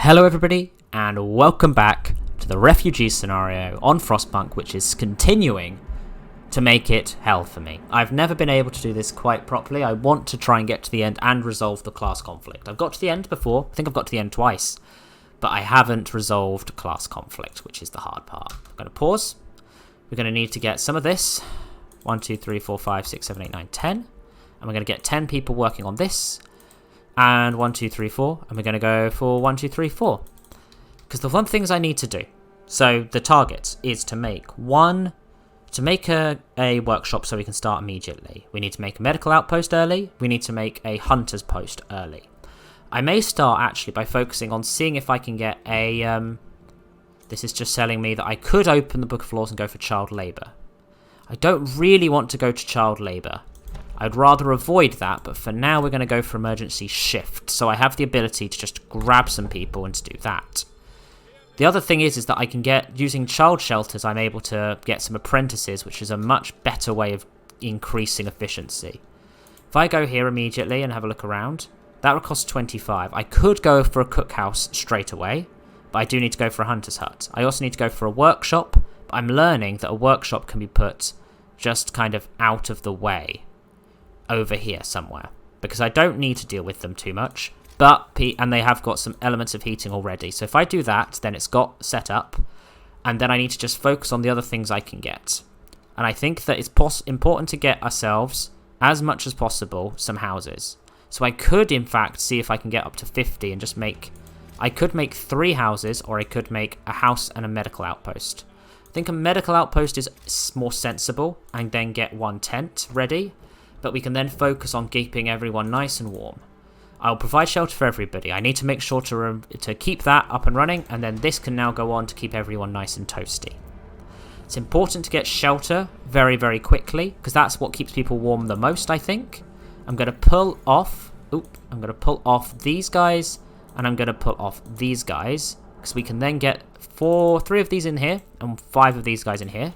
Hello everybody, and welcome back to the refugee scenario on Frostpunk, which is continuing to make it hell for me. I've never been able to do this quite properly. I want to try and get to the end and resolve the class conflict. I've got to the end before. I think I've got to the end twice, but I haven't resolved class conflict, which is the hard part. I'm going to pause. We're going to need to get some of this. 1, 2, 3, 4, 5, 6, 7, 8, 9, 10. And we're going to get 10 people working on this. And 1, 2, 3, 4. And we're going to go for 1, 2, 3, 4. Because the one things I need to do. So the target is to make a workshop so we can start immediately. We need to make a medical outpost early. We need to make a hunter's post early. I may start actually by focusing on seeing if I can get a... this is just telling me that I could open the Book of Laws and go for child labour. I don't really want to go to child labour. I'd rather avoid that, but for now we're going to go for emergency shift. So I have the ability to just grab some people and to do that. The other thing is that I can get, using child shelters, I'm able to get some apprentices, which is a much better way of increasing efficiency. If I go here immediately and have a look around, that would cost 25. I could go for a cookhouse straight away, but I do need to go for a hunter's hut. I also need to go for a workshop, but I'm learning that a workshop can be put just kind of out of the way over here somewhere, because I don't need to deal with them too much. And they have got some elements of heating already. So if I do that, then it's got set up. And then I need to just focus on the other things I can get. And I think that it's important to get ourselves, as much as possible, some houses. So I could, in fact, see if I can get up to 50 and just make... I could make 3 houses, or I could make a house and a medical outpost. I think a medical outpost is more sensible, and then get 1 tent ready. But we can then focus on keeping everyone nice and warm. I'll provide shelter for everybody. I need to make sure to keep that up and running, and then this can now go on to keep everyone nice and toasty. It's important to get shelter very, very quickly, because that's what keeps people warm the most, I think. I'm going to pull off these guys, and I'm going to pull off these guys, because we can then get 3 of these in here, and 5 of these guys in here.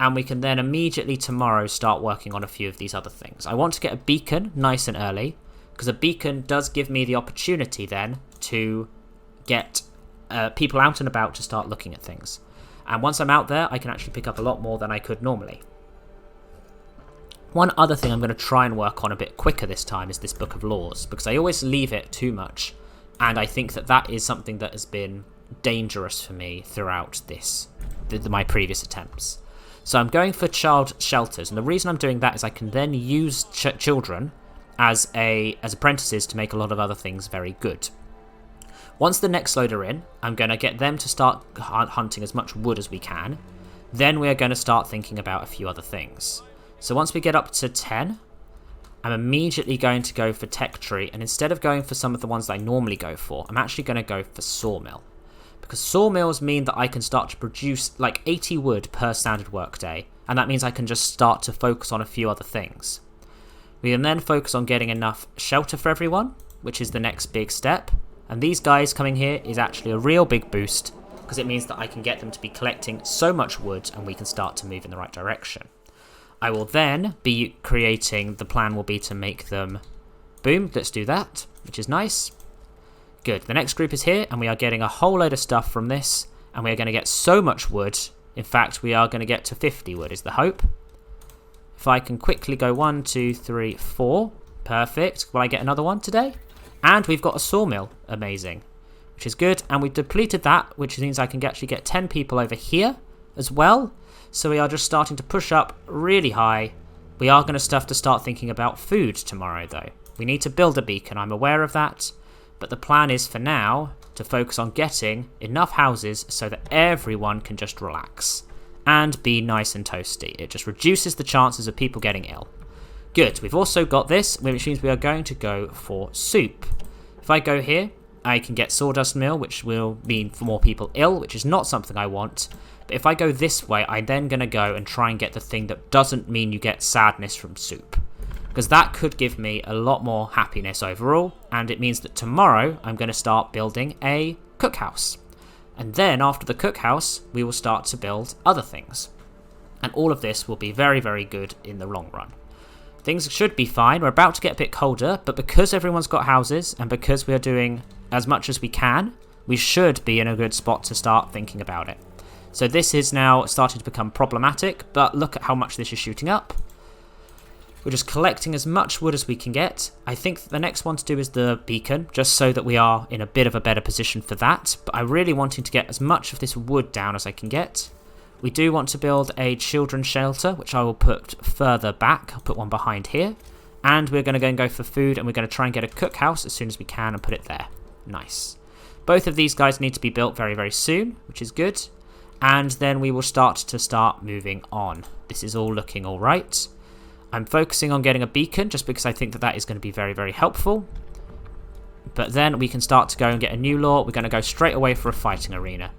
And we can then immediately tomorrow start working on a few of these other things. I want to get a beacon nice and early, because a beacon does give me the opportunity then to get people out and about to start looking at things. And once I'm out there, I can actually pick up a lot more than I could normally. One other thing I'm going to try and work on a bit quicker this time is this Book of Laws, because I always leave it too much. And I think that that is something that has been dangerous for me throughout my previous attempts. So I'm going for child shelters, and the reason I'm doing that is I can then use children as apprentices to make a lot of other things very good. Once the next load are in, I'm going to get them to start hunting as much wood as we can. Then we're going to start thinking about a few other things. So once we get up to 10, I'm immediately going to go for tech tree, and instead of going for some of the ones that I normally go for, I'm actually going to go for sawmill. Because sawmills mean that I can start to produce like 80 wood per standard workday, and that means I can just start to focus on a few other things. We can then focus on getting enough shelter for everyone, which is the next big step. And these guys coming here is actually a real big boost, because it means that I can get them to be collecting so much wood and we can start to move in the right direction. I will then be creating, the plan will be to make them, boom, let's do that, which is nice. Good, the next group is here, and we are getting a whole load of stuff from this, and we are going to get so much wood. In fact, we are going to get to 50 wood is the hope. If I can quickly go 1, 2, 3, 4. Perfect. Will I get another one today? And we've got a sawmill. Amazing. Which is good. And we depleted that, which means I can actually get 10 people over here as well. So we are just starting to push up really high. We are going to have to start thinking about food tomorrow, though. We need to build a beacon. I'm aware of that. But the plan is for now to focus on getting enough houses so that everyone can just relax and be nice and toasty. It just reduces the chances of people getting ill. Good, we've also got this, which means we are going to go for soup. If I go here, I can get sawdust mill, which will mean for more people ill, which is not something I want. But if I go this way, I'm then going to go and try and get the thing that doesn't mean you get sadness from soup. Because that could give me a lot more happiness overall, and it means that tomorrow I'm going to start building a cookhouse. And then after the cookhouse, we will start to build other things. And all of this will be very, very good in the long run. Things should be fine. We're about to get a bit colder, but because everyone's got houses and because we are doing as much as we can, we should be in a good spot to start thinking about it. So this is now starting to become problematic, but look at how much this is shooting up. We're just collecting as much wood as we can get. I think the next one to do is the beacon, just so that we are in a bit of a better position for that. But I'm really wanting to get as much of this wood down as I can get. We do want to build a children's shelter, which I will put further back. I'll put one behind here. And we're going to go and go for food, and we're going to try and get a cookhouse as soon as we can and put it there. Nice. Both of these guys need to be built very, very soon, which is good. And then we will start moving on. This is all looking all right. I'm focusing on getting a beacon just because I think that is going to be very, very helpful. But then we can start to go and get a new law. We're going to go straight away for a fighting arena.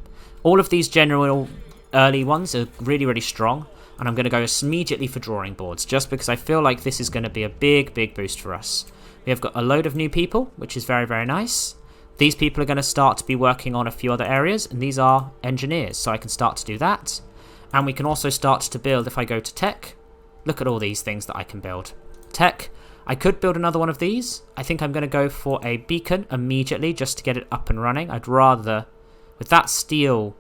All of these general early ones are really, really strong. And I'm going to go immediately for drawing boards just because I feel like this is going to be a big, big boost for us. We have got a load of new people, which is very, very nice. These people are going to start to be working on a few other areas. And these are engineers, so I can start to do that. And we can also start to build if I go to tech. Look at all these things that I can build. Tech. I could build another one of these. I think I'm going to go for a beacon immediately just to get it up and running. I'd rather, with that steel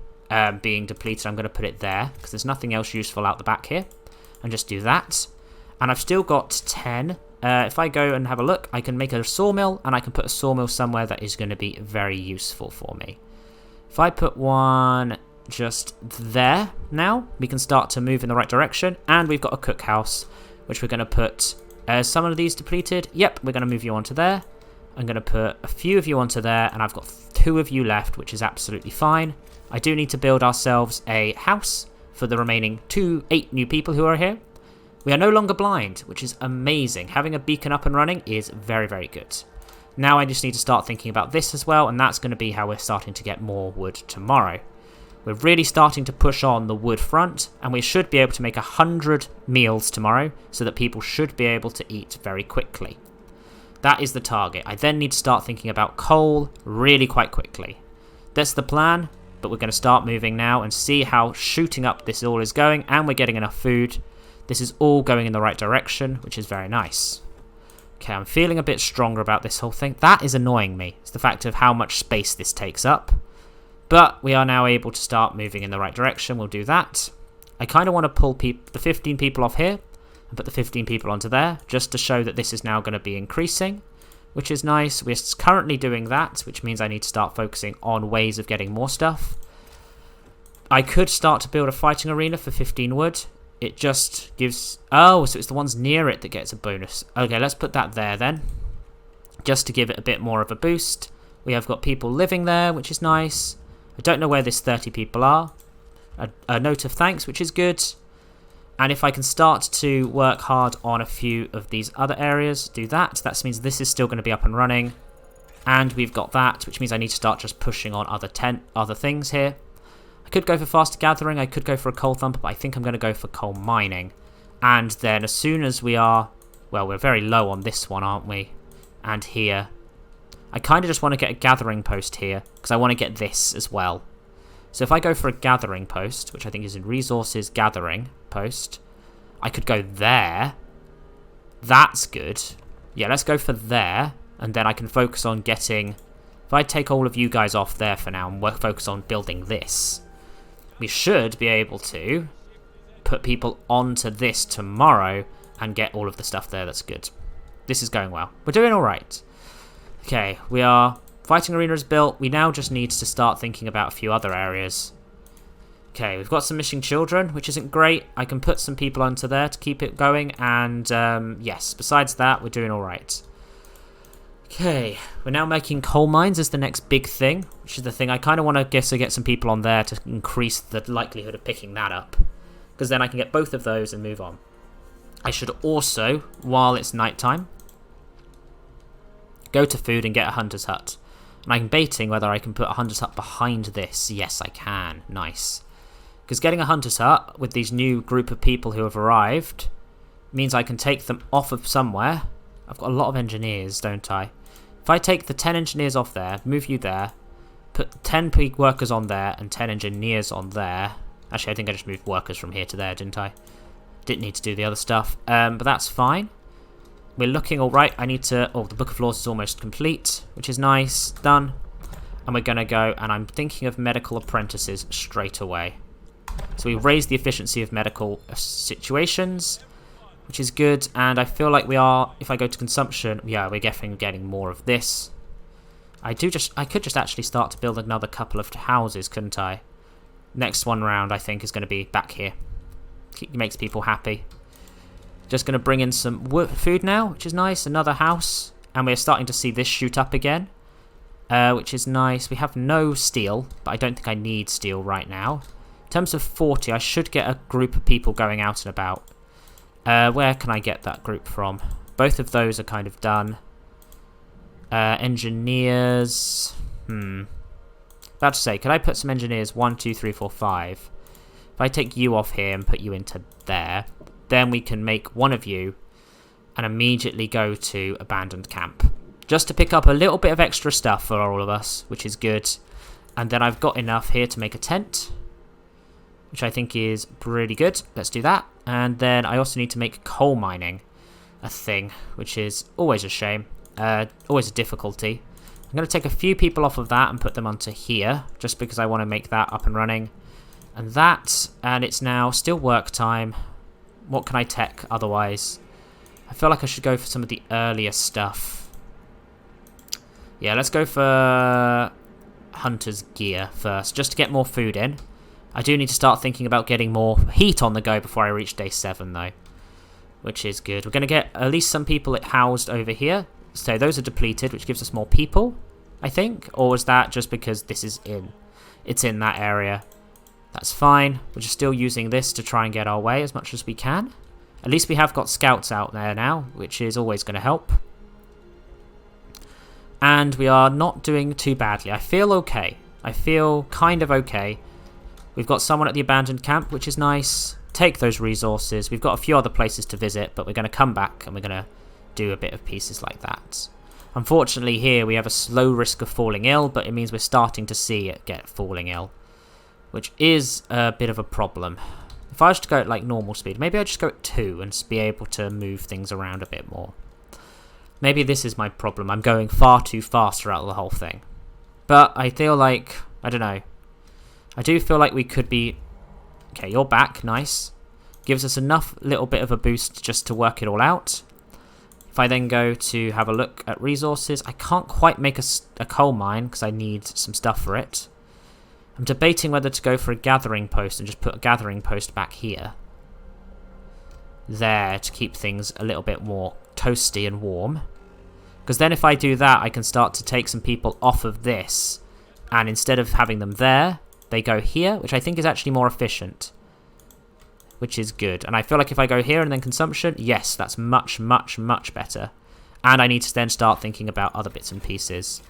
being depleted, I'm going to put it there because there's nothing else useful out the back here. And just do that. And I've still got 10. If I go and have a look, I can make a sawmill and I can put a sawmill somewhere that is going to be very useful for me. If I put one just there now, we can start to move in the right direction. And we've got a cookhouse, which we're going to put some of these depleted. Yep, we're going to move you onto there. I'm going to put a few of you onto there, and I've got 2 of you left, which is absolutely fine. I do need to build ourselves a house for the remaining 8 new people who are here. We are no longer blind, which is amazing. Having a beacon up and running is very, very good. Now I just need to start thinking about this as well, and that's going to be how we're starting to get more wood tomorrow. We're really starting to push on the wood front, and we should be able to make 100 meals tomorrow so that people should be able to eat very quickly. That is the target. I then need to start thinking about coal really quite quickly. That's the plan, but we're going to start moving now and see how shooting up this all is going, and we're getting enough food. This is all going in the right direction, which is very nice. Okay, I'm feeling a bit stronger about this whole thing. That is annoying me. It's the fact of how much space this takes up. But we are now able to start moving in the right direction. We'll do that. I kind of want to pull the 15 people off here and put the 15 people onto there just to show that this is now going to be increasing, which is nice. We're currently doing that, which means I need to start focusing on ways of getting more stuff. I could start to build a fighting arena for 15 wood. It just gives... Oh, so it's the ones near it that gets a bonus. Okay, let's put that there then, just to give it a bit more of a boost. We have got people living there, which is nice. I don't know where this 30 people are. A note of thanks, which is good. And if I can start to work hard on a few of these other areas, do that. That means this is still going to be up and running. And we've got that, which means I need to start just pushing on other things here. I could go for faster gathering. I could go for a coal thumper, but I think I'm going to go for coal mining. And then as soon as we are... Well, we're very low on this one, aren't we? And here... I kind of just want to get a gathering post here, because I want to get this as well. So if I go for a gathering post, which I think is in resources gathering post, I could go there. That's good. Yeah, let's go for there, and then I can focus on getting... If I take all of you guys off there for now and focus on building this, we should be able to put people onto this tomorrow and get all of the stuff there. That's good. This is going well. We're doing all right. Okay, we are... Fighting arena is built. We now just need to start thinking about a few other areas. Okay, we've got some missing children, which isn't great. I can put some people onto there to keep it going. And, yes, besides that, we're doing all right. Okay, we're now making coal mines as the next big thing, which is the thing I kind of want to get some people on there to increase the likelihood of picking that up. Because then I can get both of those and move on. I should also, while it's nighttime, go to food and get a hunter's hut. And I'm baiting whether I can put a hunter's hut behind this. Yes, I can. Nice. Because getting a hunter's hut with these new group of people who have arrived means I can take them off of somewhere. I've got a lot of engineers, don't I? If I take the 10 engineers off there, move you there, put 10 peak workers on there and 10 engineers on there. Actually, I think I just moved workers from here to there, didn't I? Didn't need to do the other stuff. But that's fine. We're looking all right. I need to... Oh, the Book of Laws is almost complete, which is nice. Done. And we're going to go, and I'm thinking of medical apprentices straight away. So we raise the efficiency of medical situations, which is good. And I feel like we are, if I go to consumption, yeah, we're getting more of this. I could just actually start to build another couple of houses, couldn't I? Next one round, I think, is going to be back here. It makes people happy. Just going to bring in some food now, which is nice. Another house. And we're starting to see this shoot up again, which is nice. We have no steel, but I don't think I need steel right now. In terms of 40, I should get a group of people going out and about. Where can I get that group from? Both of those are kind of done. Engineers. About to say, could I put some engineers? 1, 2, 3, 4, 5. If I take you off here and put you into there, then we can make one of you and immediately go to abandoned camp. Just to pick up a little bit of extra stuff for all of us, which is good. And then I've got enough here to make a tent, which I think is pretty good. Let's do that. And then I also need to make coal mining a thing, which is always a shame. Always a difficulty. I'm going to take a few people off of that and put them onto here, just because I want to make that up and running. And it's now still work time. What can I tech otherwise? I feel like I should go for some of the earlier stuff. Yeah, let's go for hunter's gear first, just to get more food in. I do need to start thinking about getting more heat on the go before I reach day 7, though, which is good. We're going to get at least some people housed over here. So those are depleted, which gives us more people, I think. Or is that just because this is it's in that area? That's fine. We're just still using this to try and get our way as much as we can. At least we have got scouts out there now, which is always going to help. And we are not doing too badly. I feel okay. I feel kind of okay. We've got someone at the abandoned camp, which is nice. Take those resources. We've got a few other places to visit, but we're going to come back and we're going to do a bit of pieces like that. Unfortunately here we have a slow risk of falling ill, but it means we're starting to see it get falling ill, which is a bit of a problem. If I was to go at like normal speed, maybe I'd just go at 2 and be able to move things around a bit more. Maybe this is my problem. I'm going far too fast throughout the whole thing. But I feel like, I don't know. I do feel like we could be... Okay, you're back. Nice. Gives us enough little bit of a boost just to work it all out. If I then go to have a look at resources, I can't quite make a coal mine because I need some stuff for it. I'm debating whether to go for a gathering post and just put a gathering post back here. There, to keep things a little bit more toasty and warm. Because then if I do that, I can start to take some people off of this. And instead of having them there, they go here, which I think is actually more efficient. Which is good. And I feel like if I go here and then consumption, yes, that's much, much, much better. And I need to then start thinking about other bits and pieces.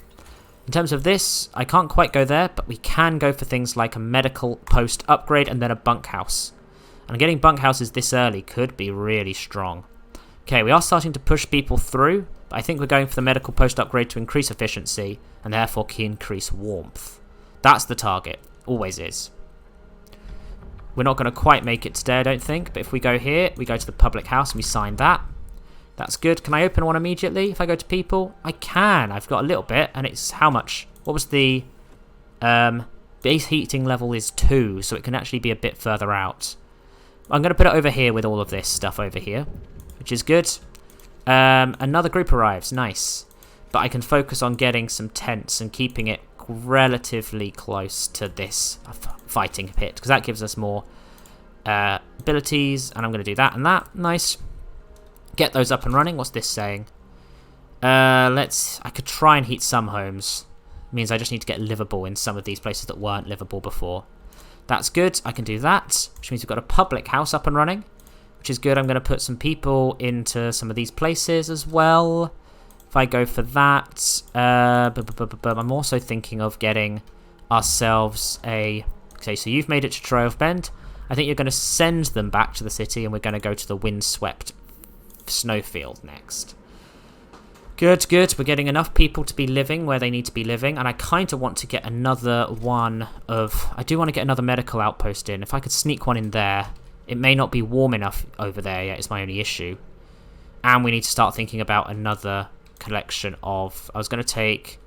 In terms of this, I can't quite go there, but we can go for things like a medical post upgrade and then a bunkhouse. And getting bunkhouses this early could be really strong. Okay, we are starting to push people through, but I think we're going for the medical post upgrade to increase efficiency and therefore increase warmth. That's the target. Always is. We're not going to quite make it today, I don't think. But if we go here, we go to the public house and we sign that. That's good. Can I open one immediately if I go to people? I can. I've got a little bit. And it's how much? What was the... base heating level is 2. So it can actually be a bit further out. I'm going to put it over here with all of this stuff over here. Which is good. Another group arrives. Nice. But I can focus on getting some tents and keeping it relatively close to this fighting pit, because that gives us more abilities, and I'm going to do that and that. Nice. Get those up and running. What's this saying? I could try and heat some homes. It means I just need to get livable in some of these places that weren't livable before. That's good. I can do that, which means we've got a public house up and running, which is good. I'm going to put some people into some of these places as well. If I go for that, I'm also thinking of getting ourselves a... Okay, so you've made it to Trove Bend. I think you're going to send them back to the city, and we're going to go to the windswept snowfield next. Good, good. We're getting enough people to be living where they need to be living, and I kind of want to get another one of... I do want to get another medical outpost in. If I could sneak one in there, it may not be warm enough over there yet, is my only issue. And we need to start thinking about another... collection of... I was going to take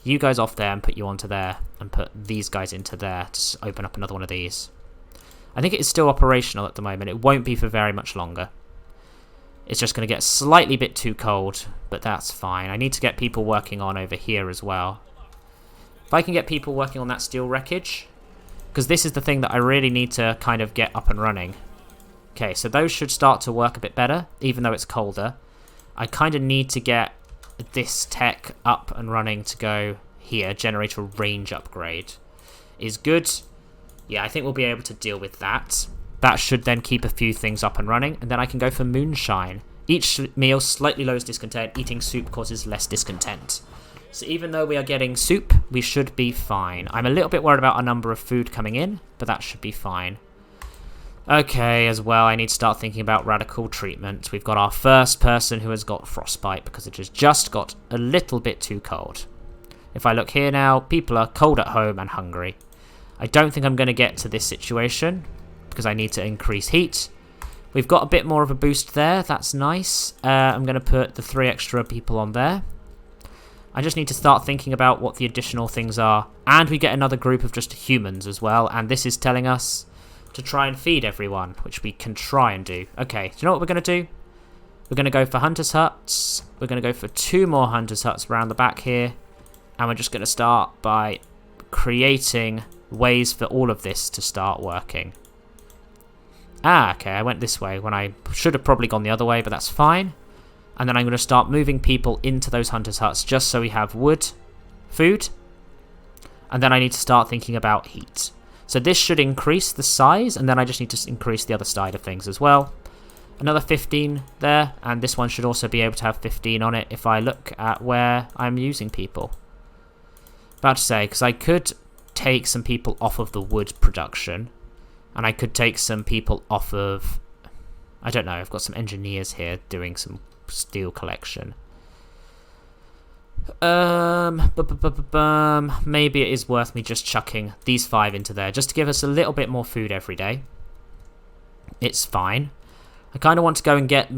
you guys off there and put you onto there, and put these guys into there to open up another one of these. I think it is still operational at the moment. It won't be for very much longer. It's just going to get slightly bit too cold, but that's fine. I need to get people working on over here as well. If I can get people working on that steel wreckage, because this is the thing that I really need to kind of get up and running. Okay, so those should start to work a bit better, even though it's colder. I kind of need to get this tech up and running to go here. Generator range upgrade is good. Yeah, I think we'll be able to deal with that. That should then keep a few things up and running, and then I can go for moonshine. Each meal slightly lowers discontent. Eating soup causes less discontent. So even though we are getting soup, we should be fine. I'm a little bit worried about our number of food coming in, but that should be fine. Okay, as well, I need to start thinking about radical treatment. We've got our first person who has got frostbite because it has just got a little bit too cold. If I look here now, people are cold at home and hungry. I don't think I'm going to get to this situation because I need to increase heat. We've got a bit more of a boost there. That's nice. I'm going to put the 3 extra people on there. I just need to start thinking about what the additional things are. And we get another group of just humans as well. And this is telling us to try and feed everyone, which we can try and do. Okay, do you know what we're going to do? We're going to go for Hunter's Huts. We're going to go for 2 more Hunter's Huts around the back here. And we're just going to start by creating ways for all of this to start working. Ah, okay, I went this way when I should have probably gone the other way, but that's fine. And then I'm going to start moving people into those Hunter's Huts just so we have wood, food. And then I need to start thinking about heat. So this should increase the size, and then I just need to increase the other side of things as well. Another 15 there, and this one should also be able to have 15 on it if I look at where I'm using people. About to say, because I could take some people off of the wood production, and I could take some people off of, I don't know, I've got some engineers here doing some steel collection. Maybe it is worth me just chucking these 5 into there just to give us a little bit more food every day. It's fine. I kind of want to go and get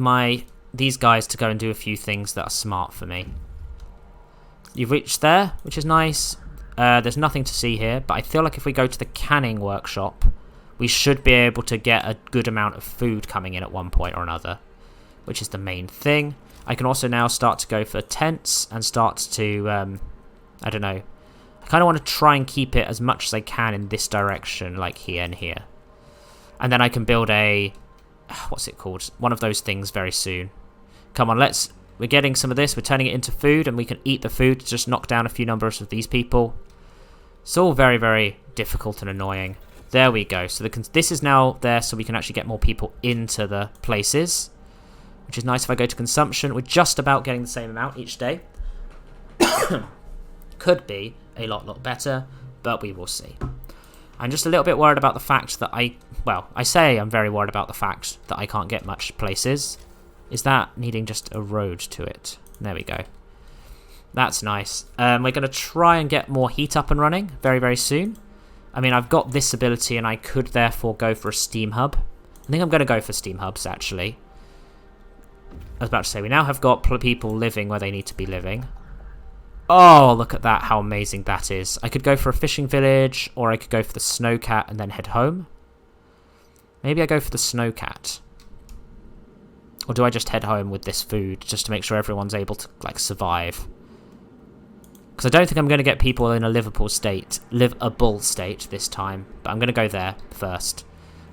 these guys to go and do a few things that are smart for me. You've reached there, which is nice. There's nothing to see here, but I feel like if we go to the canning workshop, we should be able to get a good amount of food coming in at one point or another, which is the main thing. I can also now start to go for tents and start to, I don't know. I kind of want to try and keep it as much as I can in this direction, like here and here. And then I can build a, what's it called? One of those things very soon. Come on, we're getting some of this. We're turning it into food, and we can eat the food to just knock down a few numbers of these people. It's all very, very difficult and annoying. There we go. So this is now there so we can actually get more people into the places, which is nice. If I go to consumption, we're just about getting the same amount each day. Could be a lot better, but we will see. I'm just a little bit worried about the fact that I say I'm very worried about the fact that I can't get much places. Is that needing just a road to it? There we go. That's nice. We're going to try and get more heat up and running very, very soon. I mean, I've got this ability, and I could therefore go for a steam hub. I think I'm going to go for steam hubs, actually. I was about to say, we now have got people living where they need to be living. Oh, look at that, how amazing that is. I could go for a fishing village, or I could go for the snowcat and then head home. Maybe I go for the snowcat. Or do I just head home with this food, just to make sure everyone's able to, like, survive? Because I don't think I'm going to get people in a livable state this time. But I'm going to go there first.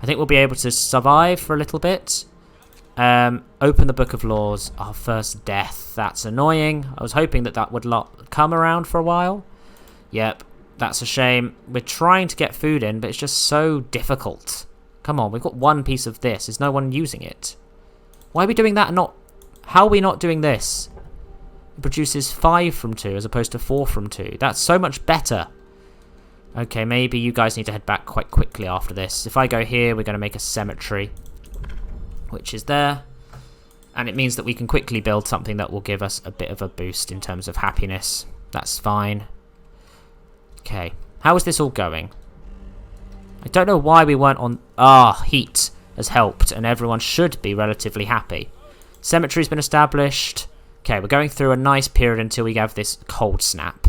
I think we'll be able to survive for a little bit. Open the Book of Laws. Our first death. That's annoying. I was hoping that would come around for a while. Yep, that's a shame. We're trying to get food in, but it's just so difficult. Come on, we've got 1 piece of this. Is no one using it? Why are we doing that and not... How are we not doing this? It produces 5 from 2 as opposed to 4 from 2. That's so much better. Okay, maybe you guys need to head back quite quickly after this. If I go here, we're going to make a cemetery, which is there. And it means that we can quickly build something that will give us a bit of a boost in terms of happiness. That's fine. Okay, how is this all going? I don't know why we weren't on... heat has helped, and everyone should be relatively happy. Cemetery's been established. Okay, we're going through a nice period until we have this cold snap.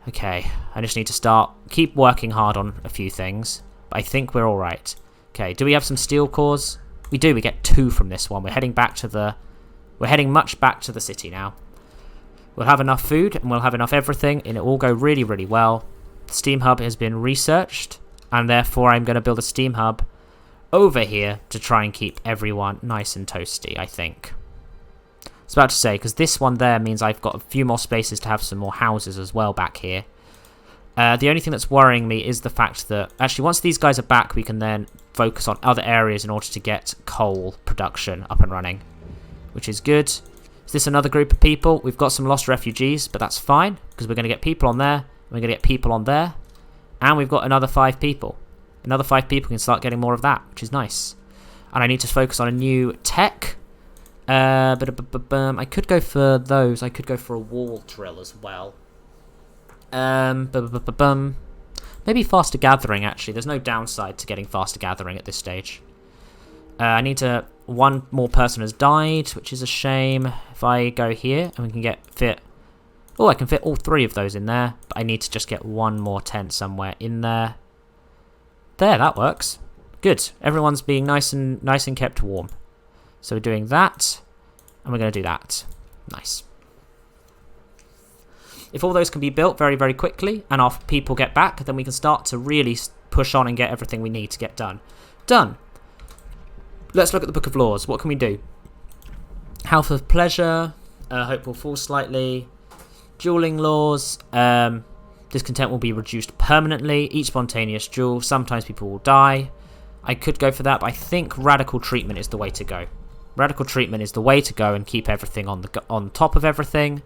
Okay, I just need to keep working hard on a few things. But I think we're alright. Okay, do we have some steel cores? We do, we get 2 from this one. We're heading much back to the city now. We'll have enough food, and we'll have enough everything, and it will go really, really well. The steam hub has been researched, and therefore I'm going to build a steam hub over here to try and keep everyone nice and toasty, I think. I was about to say, because this one there means I've got a few more spaces to have some more houses as well back here. The only thing that's worrying me is the fact that, actually, once these guys are back, we can then focus on other areas in order to get coal production up and running, which is good. Is this another group of people? We've got some lost refugees, but that's fine, because we're going to get people on there, and we're going to get people on there, and we've got another 5 people. Another 5 people can start getting more of that, which is nice. And I need to focus on a new tech. I could go for those. I could go for a wall drill as well. Maybe faster gathering, actually. There's no downside to getting faster gathering at this stage. I need to... One more person has died, which is a shame. If I go here, and we can fit... Oh, I can fit all 3 of those in there. But I need to just get one more tent somewhere in there. There, that works. Good. Everyone's being nice and kept warm. So we're doing that, and we're going to do that. Nice. If all those can be built very, very quickly, and our people get back, then we can start to really push on and get everything we need to get done. Done. Let's look at the Book of Laws. What can we do? Health of Pleasure. Hope will fall slightly. Dueling laws. Discontent will be reduced permanently. Each spontaneous duel. Sometimes people will die. I could go for that, but I think radical treatment is the way to go. Radical treatment is the way to go and keep everything on top of everything.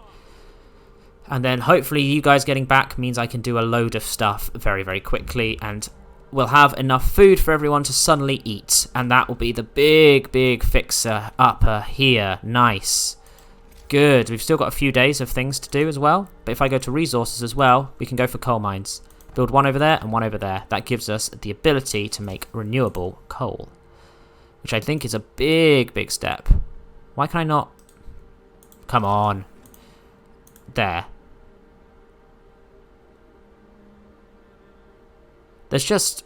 And then hopefully you guys getting back means I can do a load of stuff very, very quickly. And we'll have enough food for everyone to suddenly eat. And that will be the big, big fixer-upper here. Nice. Good. We've still got a few days of things to do as well. But if I go to resources as well, we can go for coal mines. Build one over there and one over there. That gives us the ability to make renewable coal, which I think is a big, big step. Why can I not? Come on. There. There's just...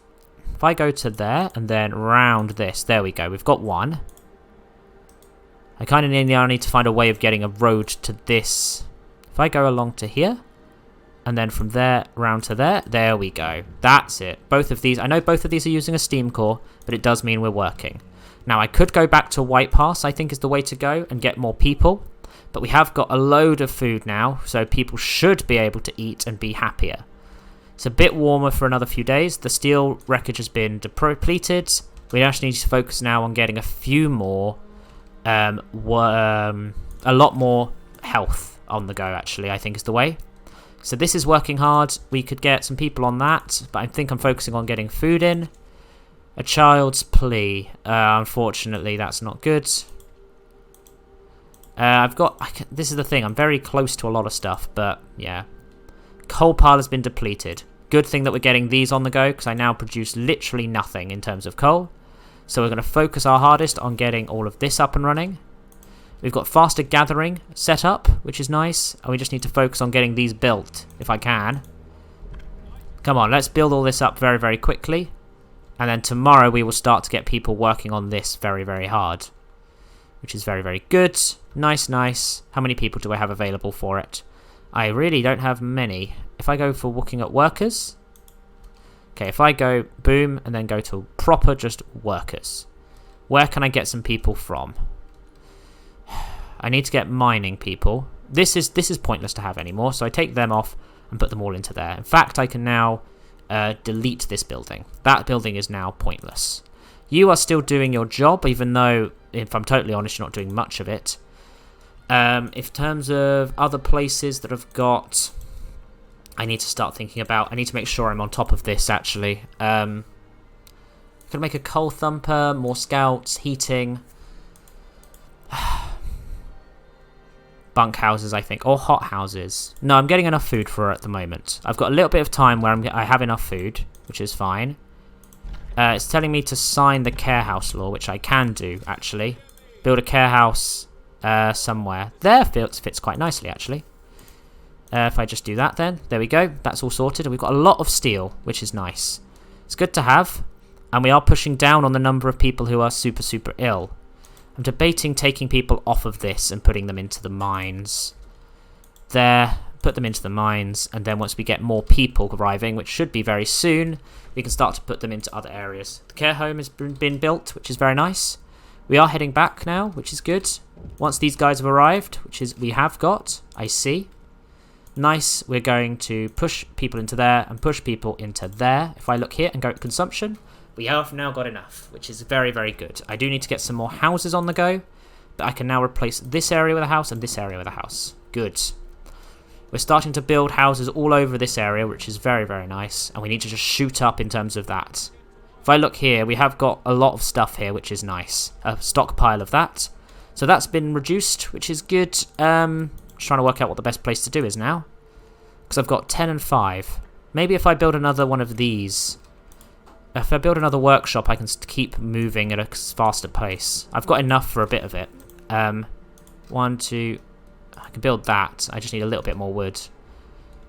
If I go to there and then round this. There we go. We've got one. I kind of need to find a way of getting a road to this. If I go along to here, and then from there round to there, there we go. That's it. Both of these, I know both of these are using a steam core, but it does mean we're working. Now I could go back to White Pass, I think is the way to go, and get more people. But we have got a load of food now, so people should be able to eat and be happier. It's a bit warmer for another few days. The steel wreckage has been depleted. We actually need to focus now on getting a few more, a lot more health on the go, actually, I think is the way. So this is working hard. We could get some people on that, but I think I'm focusing on getting food in. A child's plea. Unfortunately, that's not good. This is the thing. I'm very close to a lot of stuff, but yeah. Coal pile has been depleted. Good thing that we're getting these on the go, because I now produce literally nothing in terms of coal. So we're going to focus our hardest on getting all of this up and running. We've got faster gathering set up, which is nice. And we just need to focus on getting these built, if I can. Come on, let's build all this up very, very quickly. And then tomorrow we will start to get people working on this very, very hard. Which is very, very good. Nice, nice. How many people do I have available for it? I really don't have many. If I go for looking at workers... Okay, if I go boom and then go to proper just workers. Where can I get some people from? I need to get mining people. This is pointless to have anymore, so I take them off and put them all into there. In fact, I can now delete this building. That building is now pointless. You are still doing your job, even though, if I'm totally honest, you're not doing much of it. In terms of other places that have got... I need to start thinking about... I need to make sure I'm on top of this, actually. Could make a coal thumper, more scouts, heating... Bunk houses, I think, or hot houses. No, I'm getting enough food for it at the moment. I've got a little bit of time where I have enough food, which is fine. It's telling me to sign the care house law, which I can do, actually. Build a care house somewhere. There fits quite nicely, actually. If I just do that then, there we go. That's all sorted. And we've got a lot of steel, which is nice. It's good to have. And we are pushing down on the number of people who are super, super ill. I'm debating taking people off of this and putting them into the mines. There, put them into the mines. And then once we get more people arriving, which should be very soon, we can start to put them into other areas. The care home has been built, which is very nice. We are heading back now, which is good. Once these guys have arrived, which is we have got, I see. Nice, we're going to push people into there and push people into there. If I look here and go at consumption, we have now got enough, which is very, very good. I do need to get some more houses on the go, but I can now replace this area with a house and this area with a house. Good. We're starting to build houses all over this area, which is very, very nice, and we need to just shoot up in terms of that. If I look here, we have got a lot of stuff here, which is nice. A stockpile of that. So that's been reduced, which is good. Just trying to work out what the best place to do is now. Because I've got 10 and 5. Maybe if I build another one of these. If I build another workshop, I can keep moving at a faster pace. I've got enough for a bit of it. 1, 2... I can build that. I just need a little bit more wood.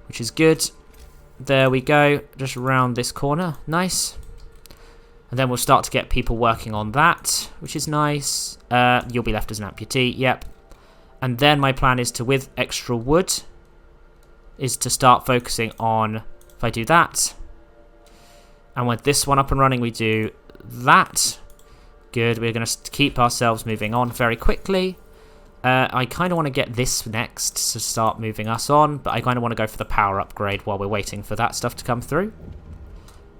Which is good. There we go. Just around this corner. Nice. And then we'll start to get people working on that, which is nice. You'll be left as an amputee, yep. And then my plan is to, with extra wood, is to start focusing on, if I do that, and with this one up and running, we do that. Good, we're going to keep ourselves moving on very quickly. I kind of want to get this next to start moving us on, but I kind of want to go for the power upgrade while we're waiting for that stuff to come through,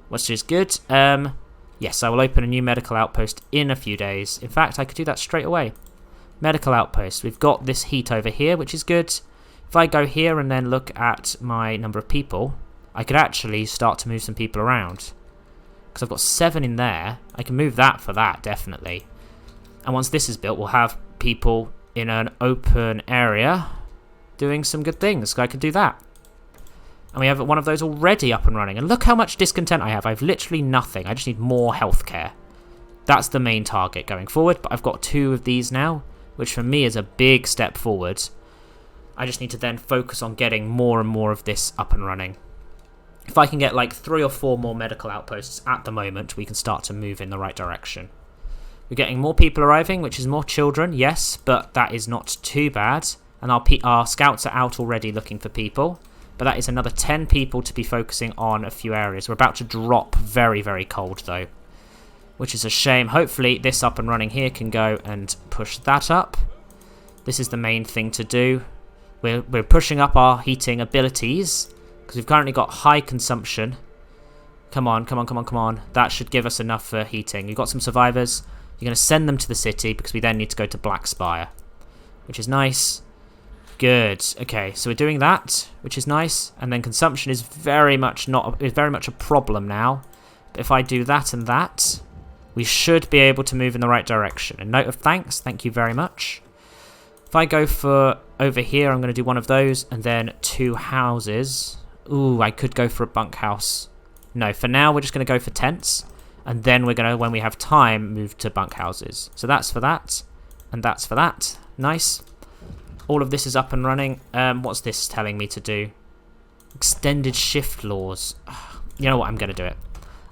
which is good. Yes, I will open a new medical outpost in a few days. In fact, I could do that straight away. Medical outpost. We've got this heat over here, which is good. If I go here and then look at my number of people, I could actually start to move some people around. Because I've got 7 in there. I can move that for that, definitely. And once this is built, we'll have people in an open area doing some good things. So I could do that. And we have one of those already up and running. And look how much discontent I have. I have literally nothing. I just need more healthcare. That's the main target going forward. But I've got 2 of these now, which for me is a big step forward. I just need to then focus on getting more and more of this up and running. If I can get like 3 or 4 more medical outposts at the moment, we can start to move in the right direction. We're getting more people arriving, which is more children, yes, but that is not too bad. And our scouts are out already looking for people. But that is another 10 people to be focusing on a few areas. We're about to drop very, very cold, though, which is a shame. Hopefully, this up and running here can go and push that up. This is the main thing to do. We're pushing up our heating abilities because we've currently got high consumption. Come on, come on, come on, come on. That should give us enough for heating. You've got some survivors. You're going to send them to the city because we then need to go to Black Spire, which is nice. Good. Okay, so we're doing that, which is nice. And then consumption is very much a problem now. But if I do that and that, we should be able to move in the right direction. A note of thanks. Thank you very much. If I go for over here, I'm going to do one of those and then 2 houses. Ooh, I could go for a bunkhouse. No, for now we're just going to go for tents. And then we're going to, when we have time, move to bunkhouses. So that's for that. And that's for that. Nice. All of this is up and running. What's this telling me to do? Extended shift laws. You know what? I'm going to do it.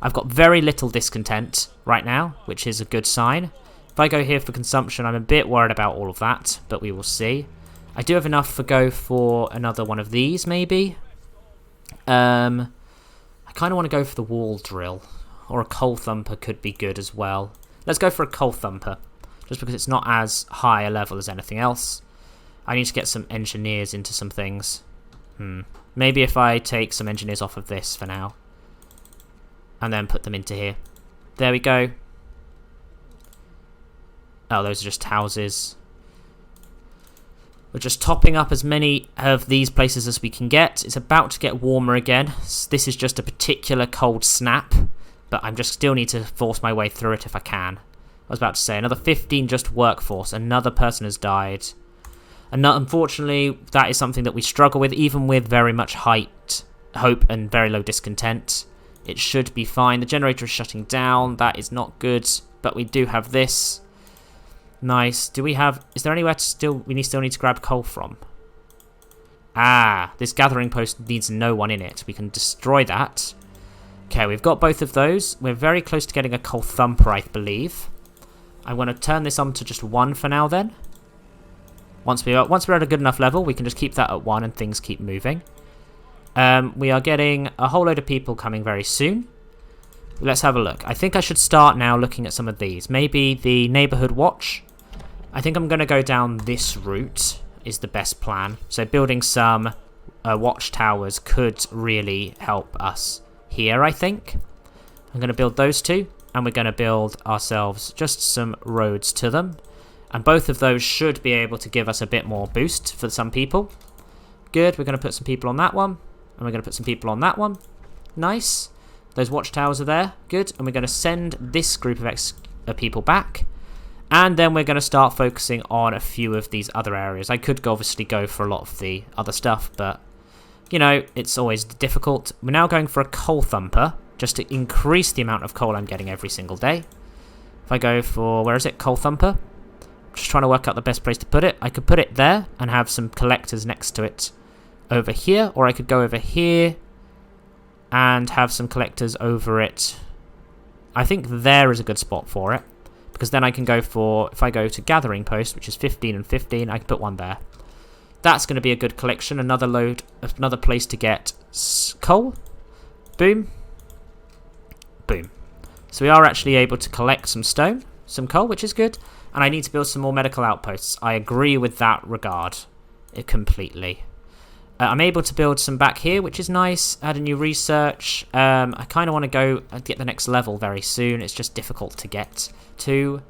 I've got very little discontent right now, which is a good sign. If I go here for consumption, I'm a bit worried about all of that, but we will see. I do have enough to go for another one of these, maybe. I kind of want to go for the wall drill, or a coal thumper could be good as well. Let's go for a coal thumper, just because it's not as high a level as anything else. I need to get some engineers into some things. Maybe if I take some engineers off of this for now, and then put them into here. There we go. Oh, those are just houses. We're just topping up as many of these places as we can get. It's about to get warmer again. This is just a particular cold snap, but I'm just still need to force my way through it if I can. I was about to say, another 15 just workforce. Another person has died. And unfortunately, that is something that we struggle with, even with very much hope and very low discontent. It should be fine. The generator is shutting down. That is not good, but we do have this. Nice. Do we have... Is there anywhere to still... We still need to grab coal from? Ah, this gathering post needs no one in it. We can destroy that. Okay, we've got both of those. We're very close to getting a coal thumper, I believe. I'm going to turn this on to just 1 for now then. Once we're at a good enough level, we can just keep that at 1 and things keep moving. We are getting a whole load of people coming very soon. Let's have a look. I think I should start now looking at some of these. Maybe the neighborhood watch. I think I'm going to go down this route is the best plan. So building some watchtowers could really help us here, I think. I'm going to build those 2. And we're going to build ourselves just some roads to them. And both of those should be able to give us a bit more boost for some people. Good. We're going to put some people on that one. And we're going to put some people on that one. Nice. Those watchtowers are there. Good. And we're going to send this group of people back. And then we're going to start focusing on a few of these other areas. I could obviously go for a lot of the other stuff, but, you know, it's always difficult. We're now going for a coal thumper, just to increase the amount of coal I'm getting every single day. If I go for, where is it, coal thumper? Just trying to work out the best place to put it. I could put it there and have some collectors next to it over here, or I could go over here and have some collectors over it. I think there is a good spot for it, because then I can go for, if I go to gathering post, which is 15 and 15, I can put one there. That's going to be a good collection. Another place to get coal. Boom. Boom. So we are actually able to collect some stone, some coal, which is good. And I need to build some more medical outposts. I agree with that regard completely. I'm able to build some back here, which is nice. Add a new research. I kind of want to go and get the next level very soon. It's just difficult to get to.